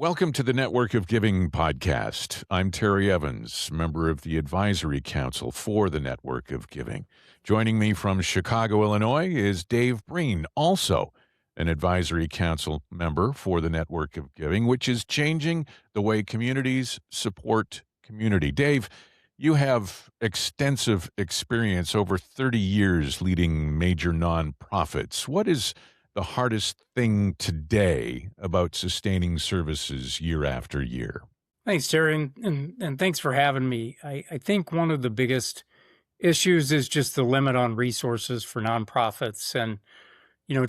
Welcome to the Network of Giving podcast. I'm Terry Evans, member of the Advisory Council for the Network of Giving. Joining me from Chicago, Illinois is Dave Breen, also an Advisory Council member for the Network of Giving, which is changing the way communities support community. Dave, you have extensive experience, over 30 years leading major nonprofits. What is the hardest thing today about sustaining services year after year? Thanks, Terry, and thanks for having me. I think one of the biggest issues is just the limit on resources for nonprofits, and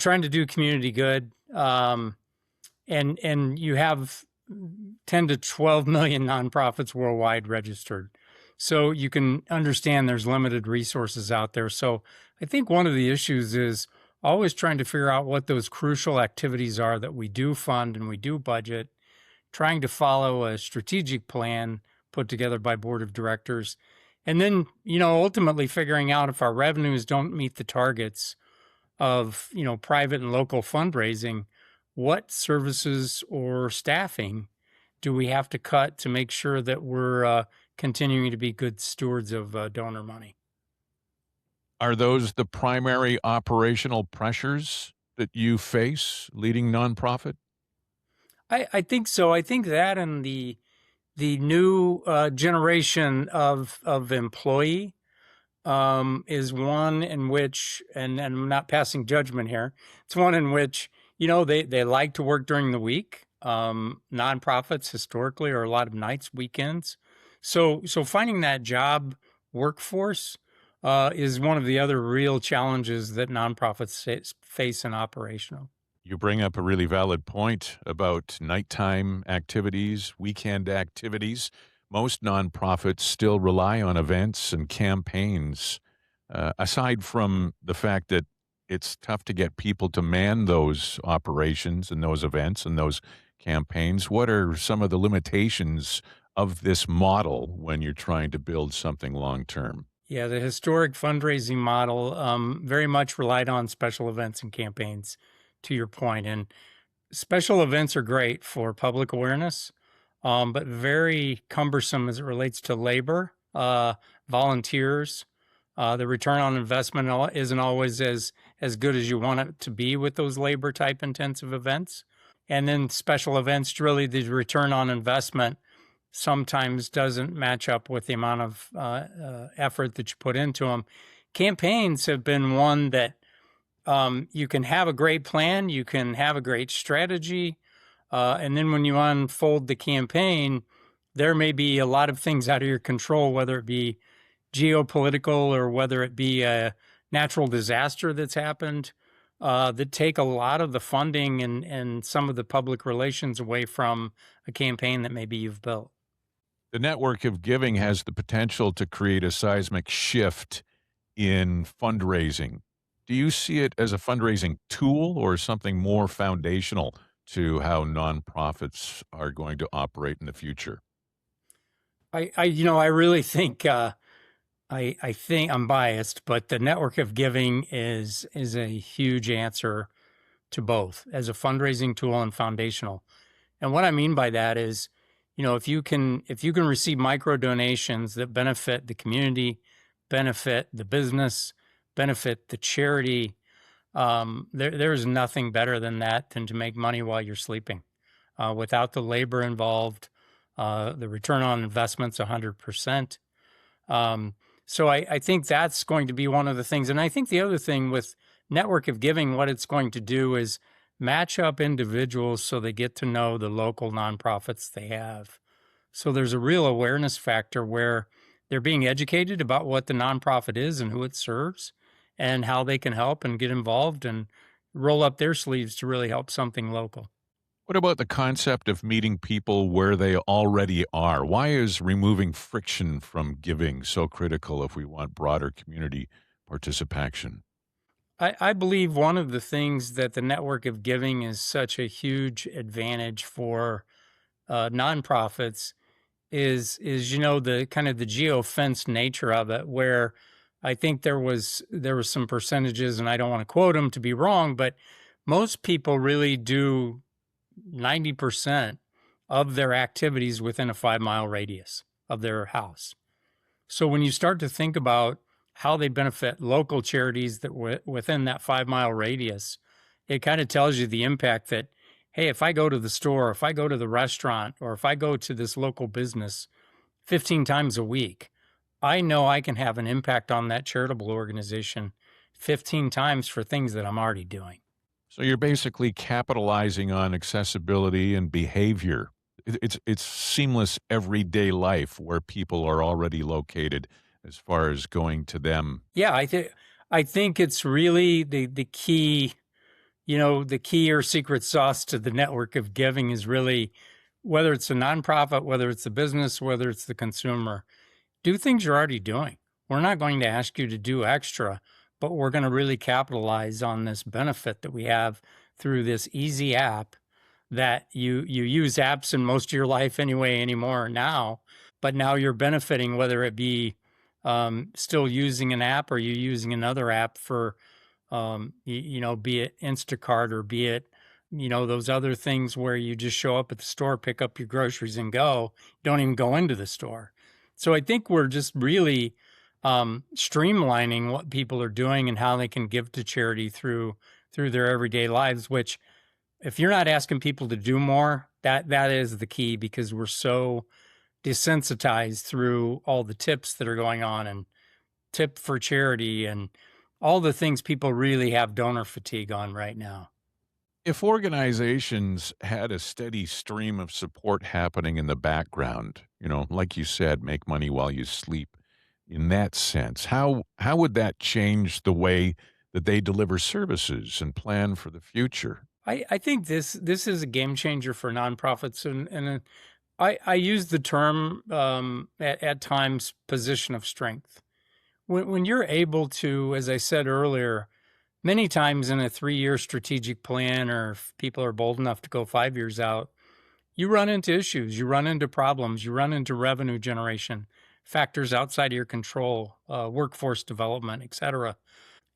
trying to do community good. And you have 10 to 12 million nonprofits worldwide registered, so you can understand there's limited resources out there. So I think one of the issues is always trying to figure out what those crucial activities are that we do fund and we do budget, trying to follow a strategic plan put together by board of directors, and then, ultimately figuring out if our revenues don't meet the targets of, private and local fundraising, what services or staffing do we have to cut to make sure that we're continuing to be good stewards of donor money? Are those the primary operational pressures that you face leading nonprofit? I think so. I think that and the new generation of employee is one in which, and I'm not passing judgment here, it's one in which, they like to work during the week. Nonprofits historically are a lot of nights, weekends. So finding that job workforce is one of the other real challenges that nonprofits face in operational. You bring up a really valid point about nighttime activities, weekend activities. Most nonprofits still rely on events and campaigns. Aside from the fact that it's tough to get people to man those operations and those events and those campaigns, what are some of the limitations of this model when you're trying to build something long term? Yeah, the historic fundraising model very much relied on special events and campaigns, to your point. And special events are great for public awareness, but very cumbersome as it relates to labor, volunteers. The return on investment isn't always as good as you want it to be with those labor type intensive events. And then special events, really the return on investment sometimes doesn't match up with the amount of effort that you put into them. Campaigns have been one that you can have a great plan, you can have a great strategy, and then when you unfold the campaign, there may be a lot of things out of your control, whether it be geopolitical or whether it be a natural disaster that's happened, that take a lot of the funding and some of the public relations away from a campaign that maybe you've built. The network of giving has the potential to create a seismic shift in fundraising. Do you see it as a fundraising tool or something more foundational to how nonprofits are going to operate in the future? I really think I think I'm biased, but the network of giving is a huge answer to both as a fundraising tool and foundational. And what I mean by that is, if you can receive micro donations that benefit the community, benefit the business, benefit the charity, there's nothing better than that than to make money while you're sleeping, without the labor involved. The return on investment's 100%. So I think that's going to be one of the things. And I think the other thing with network of giving, what it's going to do is match up individuals so they get to know the local nonprofits they have. So there's a real awareness factor where they're being educated about what the nonprofit is and who it serves and how they can help and get involved and roll up their sleeves to really help something local. What about the concept of meeting people where they already are? Why is removing friction from giving so critical if we want broader community participation? I believe one of the things that the network of giving is such a huge advantage for nonprofits is the kind of the geofence nature of it, where I think there was some percentages, and I don't want to quote them to be wrong, but most people really do 90% of their activities within a 5-mile radius of their house. So when you start to think about how they benefit local charities that within that 5-mile radius, it kind of tells you the impact that, hey, if I go to the store, if I go to the restaurant, or if I go to this local business 15 times a week, I know I can have an impact on that charitable organization 15 times for things that I'm already doing. So you're basically capitalizing on accessibility and behavior. It's seamless everyday life where people are already located as far as going to them. Yeah, I think it's really the key, the key or secret sauce to the network of giving is really, whether it's a nonprofit, whether it's a business, whether it's the consumer, do things you're already doing. We're not going to ask you to do extra, but we're going to really capitalize on this benefit that we have through this easy app that you use apps in most of your life anyway anymore now, but now you're benefiting, whether it be still using an app or you using another app for be it Instacart or be it, those other things where you just show up at the store, pick up your groceries and go, don't even go into the store. So I think we're just really streamlining what people are doing and how they can give to charity through their everyday lives, which if you're not asking people to do more, that is the key, because we're so desensitized through all the tips that are going on and tip for charity and all the things people really have donor fatigue on right now. If organizations had a steady stream of support happening in the background, like you said, make money while you sleep, in that sense, how would that change the way that they deliver services and plan for the future? I think this is a game changer for nonprofits, and I use the term at times position of strength. When you're able to, as I said earlier, many times in a 3-year strategic plan, or if people are bold enough to go 5 years out, you run into issues, you run into problems, you run into revenue generation, factors outside of your control, workforce development, et cetera.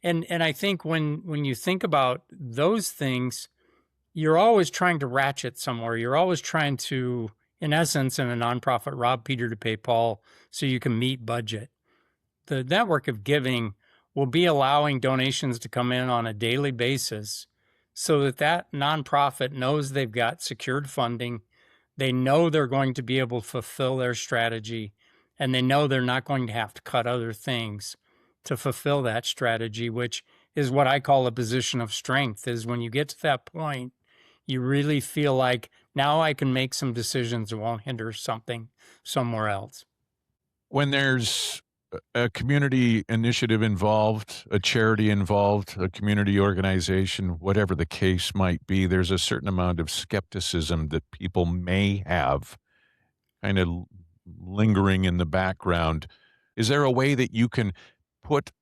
And I think when you think about those things, you're always trying to ratchet somewhere. You're always trying to, in essence, in a nonprofit, rob Peter to pay Paul so you can meet budget. The network of giving will be allowing donations to come in on a daily basis so that that nonprofit knows they've got secured funding. They know they're going to be able to fulfill their strategy, and they know they're not going to have to cut other things to fulfill that strategy, which is what I call a position of strength. Is when you get to that point, you really feel like, now I can make some decisions that won't hinder something somewhere else. When there's a community initiative involved, a charity involved, a community organization, whatever the case might be, there's a certain amount of skepticism that people may have kind of lingering in the background. Is there a way that you can put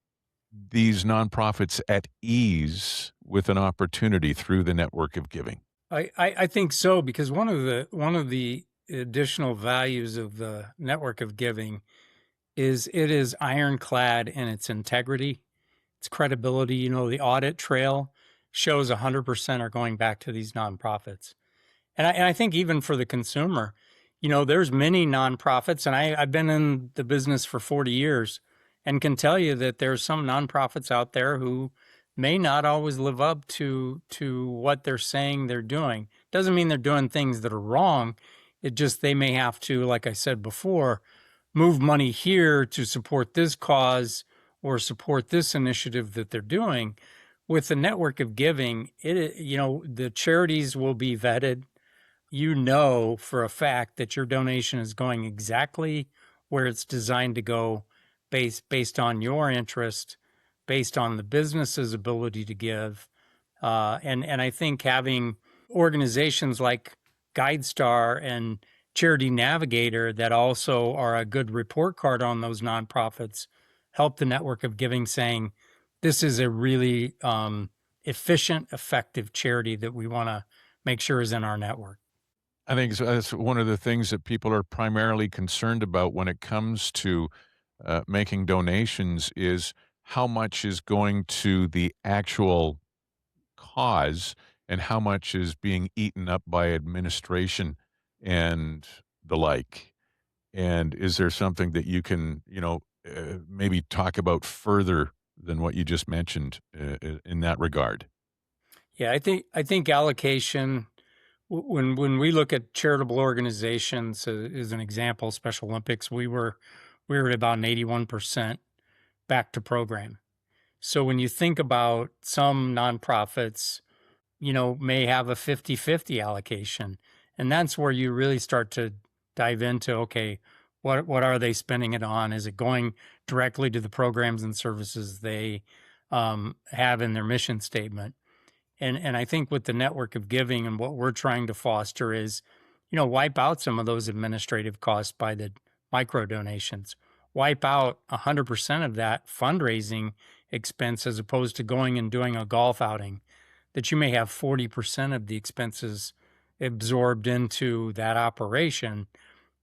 these nonprofits at ease with an opportunity through the network of giving? I think so, because one of the additional values of the network of giving is it is ironclad in its integrity, its credibility. The audit trail shows 100% are going back to these nonprofits. And I think even for the consumer, there's many nonprofits, and I've been in the business for 40 years and can tell you that there's some nonprofits out there who may not always live up to what they're saying they're doing. Doesn't mean they're doing things that are wrong. It just, they may have to, like I said before, move money here to support this cause or support this initiative that they're doing. With the network of giving, the charities will be vetted. For a fact that your donation is going exactly where it's designed to go, based on your interest, based on the business's ability to give. And I think having organizations like GuideStar and Charity Navigator that also are a good report card on those nonprofits help the network of giving, saying this is a really efficient, effective charity that we want to make sure is in our network. I think that's one of the things that people are primarily concerned about when it comes to making donations is how much is going to the actual cause and how much is being eaten up by administration and the like. And is there something that you can, maybe talk about further than what you just mentioned in that regard? Yeah, I think allocation when we look at charitable organizations as an example, Special Olympics, we were at about an 81% back to program. So when you think about some nonprofits, may have a 50-50 allocation. And that's where you really start to dive into, okay, what are they spending it on? Is it going directly to the programs and services they have in their mission statement? And I think with the network of giving and what we're trying to foster is, wipe out some of those administrative costs by the micro donations, wipe out 100% of that fundraising expense as opposed to going and doing a golf outing that you may have 40% of the expenses absorbed into that operation.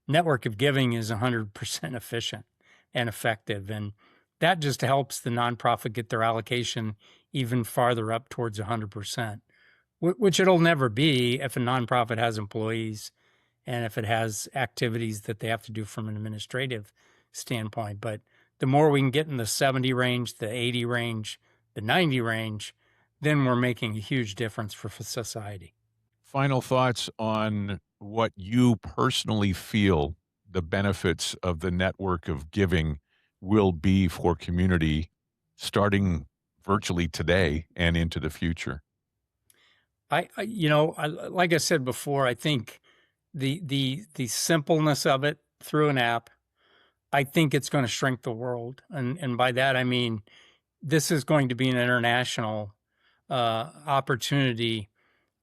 Network of giving is 100% efficient and effective. And that just helps the nonprofit get their allocation even farther up towards 100%, which it'll never be if a nonprofit has employees and if it has activities that they have to do from an administrative standpoint. But the more we can get in the 70 range, the 80 range, the 90 range, then we're making a huge difference for society. Final thoughts on what you personally feel the benefits of the network of giving will be for community starting virtually today and into the future. Like I said before, I think the simpleness of it through an app, I think it's going to shrink the world, and by that I mean this is going to be an international opportunity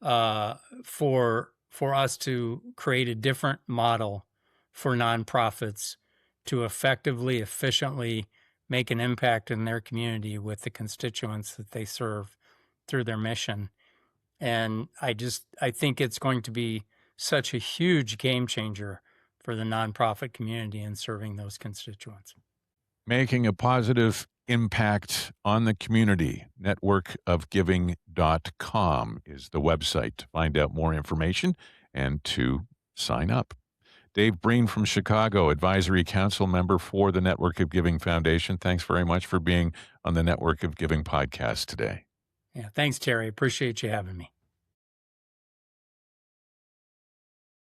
for us to create a different model for nonprofits to effectively, efficiently make an impact in their community with the constituents that they serve through their mission. And I think it's going to be such a huge game changer for the nonprofit community in serving those constituents. Making a positive impact on the community. Networkofgiving.com is the website to find out more information and to sign up. Dave Breen from Chicago, Advisory Council member for the Network of Giving Foundation. Thanks very much for being on the Network of Giving podcast today. Yeah, thanks, Terry. Appreciate you having me.